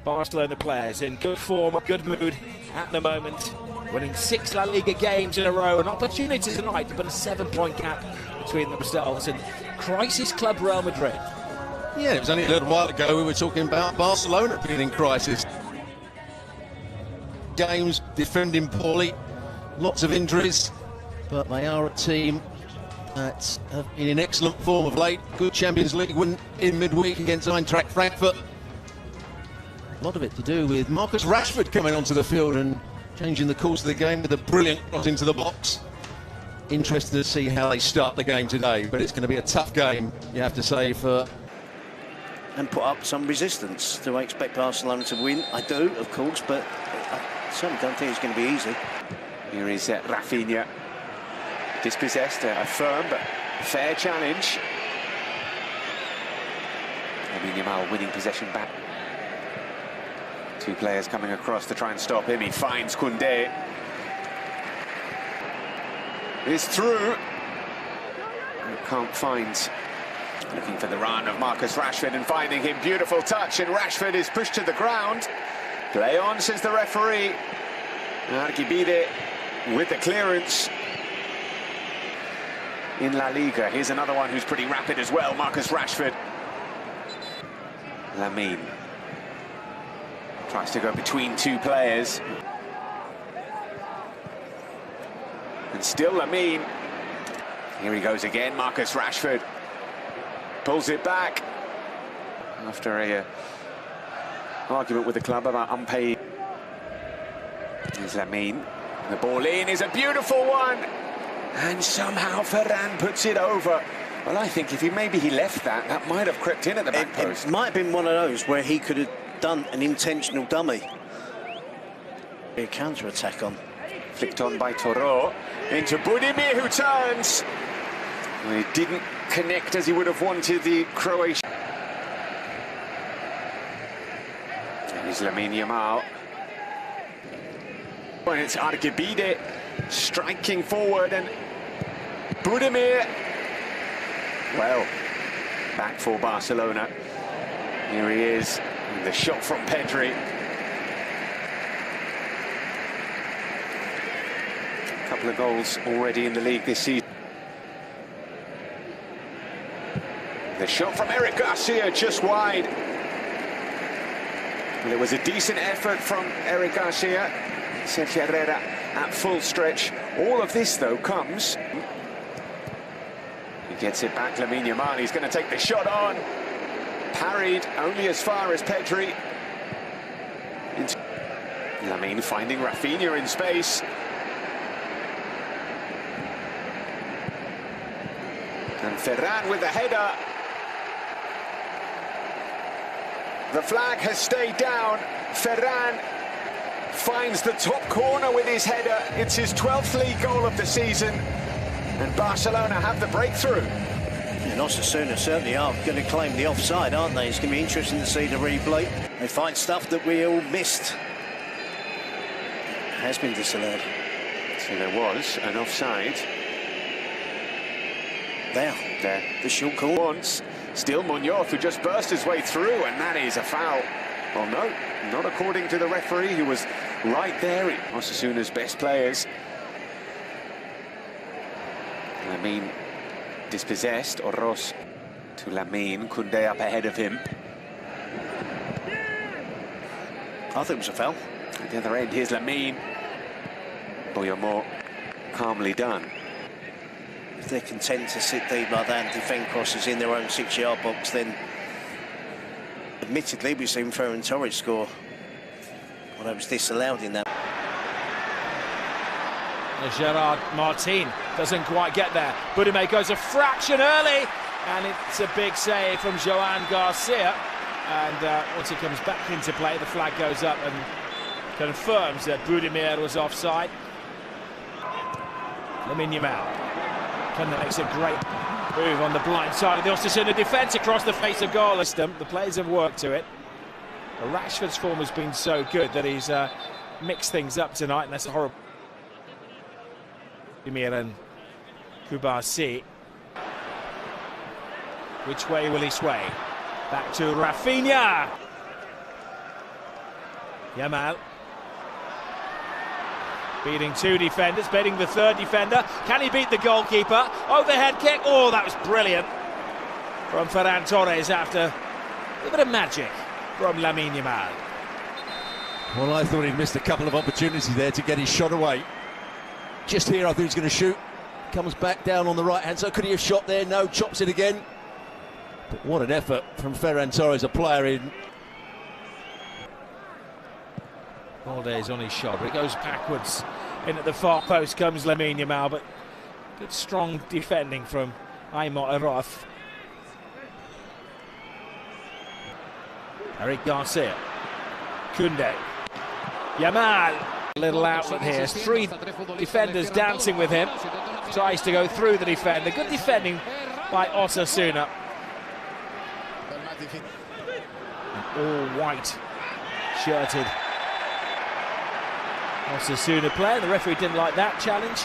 Barcelona players in good form, good mood at the moment, winning 6 La Liga games in a row, an opportunity tonight to put a 7-point gap between themselves and crisis club Real Madrid. Yeah, it was only a little while ago we were talking about Barcelona being in crisis. Games, defending poorly, lots of injuries, but they are a team that have been in excellent form of late. Good Champions League win in midweek against Eintracht Frankfurt. A lot of it to do with Marcus Rashford coming onto the field and changing the course of the game with a brilliant cross into the box. Interested to see how they start the game today, but it's going to be a tough game, you have to say, for... And put up some resistance. Do I expect Barcelona to win? I do, of course, but I certainly don't think it's going to be easy. Here is Raphinha, dispossessed, a firm but fair challenge. Lamine Yamal winning possession back. 2 players coming across to try and stop him. He finds Koundé. It's through. Can't find. Looking for the run of Marcus Rashford and finding him. Beautiful touch, and Rashford is pushed to the ground. Play on, says the referee. Arquibide with the clearance. In La Liga, here's another one who's pretty rapid as well, Marcus Rashford. Lamine tries to go between 2 players. And still Lamine. Here he goes again, Marcus Rashford. Pulls it back after a argument with the club about unpaid. Here's Lamine. The ball in is a beautiful one. And somehow Ferran puts it over. Well, I think if maybe he left that might have crept in at the back post. It might have been one of those where he could have done an intentional dummy. A counter-attack on. Flicked on by Toro. Into Budimir, who turns. He didn't connect as he would have wanted, the Croatian. Here's Lamine Yamal. And it's Arquibide striking forward, and Budimir. Well, back for Barcelona. Here he is, and the shot from Pedri. A couple of goals already in the league this season. The shot from Eric Garcia just wide. And it was a decent effort from Eric Garcia. Sergio Herrera at full stretch. All of this, though, comes. He gets it back, Lamine Yamal. He's going to take the shot on. Parried only as far as Pedri. Lamine finding Raphinha in space. And Ferran with the header. The flag has stayed down. Ferran finds the top corner with his header. It's his 12th league goal of the season. And Barcelona have the breakthrough. And Osasuna certainly are going to claim the offside, aren't they? It's going to be interesting to see the replay. They find stuff that we all missed. It has been disallowed. So there was an offside. There. The short corner. Once. Still Munoz, who just burst his way through, and that is a foul. Well, no, not according to the referee, who was right there. Osasuna's best players. Lamine dispossessed. Oros to Lamine. Koundé up ahead of him. I think it was a foul. At the other end, here's Lamine. Boyamor, calmly done. If they're content to sit deep like that and defend crosses in their own 6-yard box, then admittedly we've seen Ferran Torres score. Well, that was disallowed in that. Gerard Martin doesn't quite get there. Budimir goes a fraction early, and it's a big save from Joan Garcia. And once he comes back into play, the flag goes up and confirms that Budimir was offside. Lamine Yamal. That makes a great move on the blind side of the Osasuna defence across the face of Goles. The players have worked to it. Rashford's form has been so good that he's mixed things up tonight, and that's a horrible. Emir and Kubasi. Which way will he sway? Back to Raphinha. Yamal. Beating two defenders, beating the third defender. Can he beat the goalkeeper? Overhead kick. Oh, that was brilliant from Ferran Torres after a bit of magic from Lamine Yamal. Well, I thought he'd missed a couple of opportunities there to get his shot away. Just here, I think he's going to shoot. Comes back down on the right-hand side. Could he have shot there? No, chops it again. But what an effort from Ferran Torres, a player in. Goles on his shot, but it goes backwards. In at the far post comes Lamine Yamal, but good strong defending from Aymar. Eric Garcia. Koundé. Yamal. A little outlet here. Three defenders dancing with him. Tries to go through the defender. Good defending by Osasuna. All white shirted Osasuna player. The referee didn't like that challenge.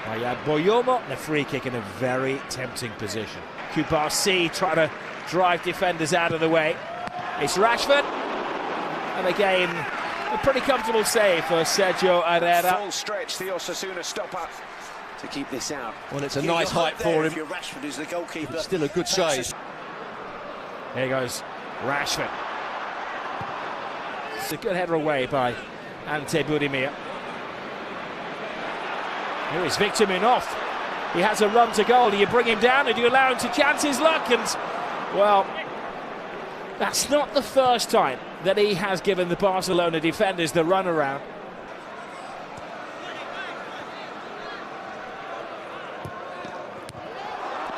Ayad Boyomo, and a free kick in a very tempting position. Kubarsi trying to drive defenders out of the way. It's Rashford, and again a pretty comfortable save for Sergio Herrera. Full stretch, the Osasuna stopper to keep this out. Well, it's a nice height for him. Rashford is the goalkeeper. It's still a good save. Here goes Rashford. It's a good header away by Ante Budimir. Oh, it's Victor Munoz. He has a run to goal. Do you bring him down or do you allow him to chance his luck? And, well, that's not the first time that he has given the Barcelona defenders the run around.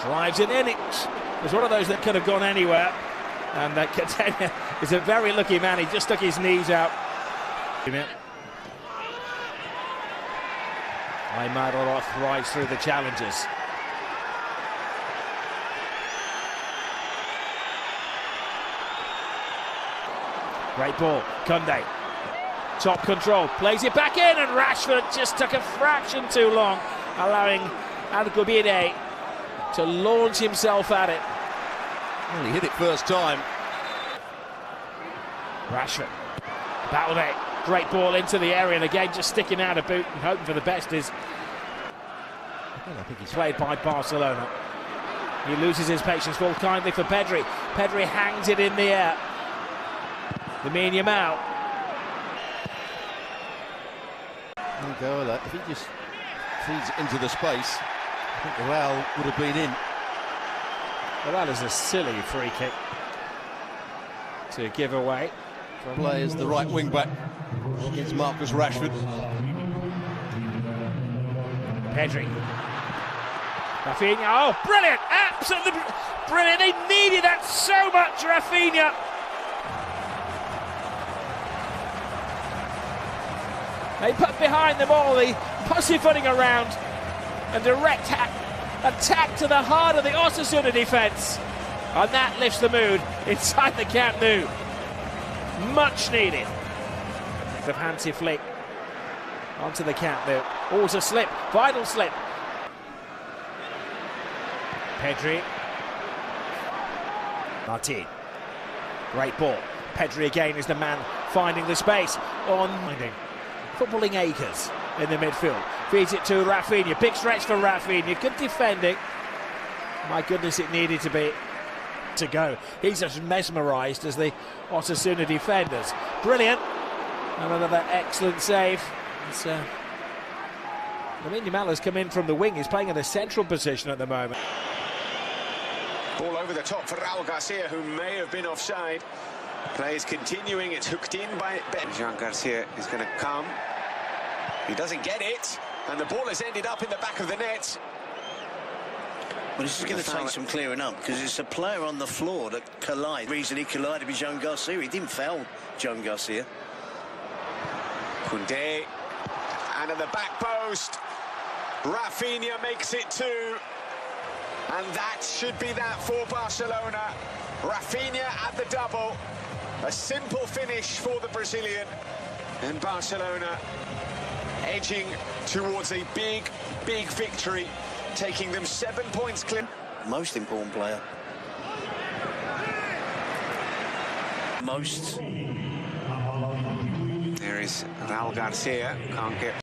Drives it in. It was one of those that could have gone anywhere. And Catania is a very lucky man. He just stuck his knees out. Aymar thrives through the challenges. Great ball, Koundé. Top control, plays it back in, and Rashford just took a fraction too long, allowing Algubide to launch himself at it. Well, he hit it first time. Rashford, Balde, great ball into the area, and again just sticking out a boot and hoping for the best is. Well, I think he's played by Barcelona. He loses his patience. Fall kindly for Pedri. Pedri hangs it in the air. Lamine Yamal. If he just feeds it into the space, I think the Real would have been in. Well, that is a silly free kick to give away. Plays the right wing back against Marcus Rashford. Pedri. Raphinha. Oh, brilliant! Absolutely brilliant. They needed that so much, Raphinha. They put behind them all the pussyfooting around and direct attack to the heart of the Osasuna defence. And that lifts the mood inside the Camp Nou. Much needed. The Hansi Flick onto the Camp Nou. Oh, it's a slip, vital slip. Pedri. Martin. Great ball. Pedri again is the man finding the space on footballing acres in the midfield. Feeds it to Raphinha. Big stretch for Raphinha. Good defending. My goodness, it needed to be to go. He's as mesmerised as the Osasuna defenders. Brilliant. And another excellent save. Lamine Yamal has come in from the wing. He's playing in a central position at the moment. Ball over the top for Raul Garcia, who may have been offside. Play is continuing. It's hooked in by Ben. Jean Garcia is going to come. He doesn't get it, and the ball has ended up in the back of the net. Well, this is going to take some clearing up, because it's a player on the floor that collided. The reason he collided with Jean Garcia, he didn't foul Jean Garcia. Koundé, and at the back post, Raphinha makes it 2. And that should be that for Barcelona. Raphinha at the double. A simple finish for the Brazilian. And Barcelona edging towards a big, big victory, taking them 7 points clear. Most important player. Most is Raul Garcia. Can't get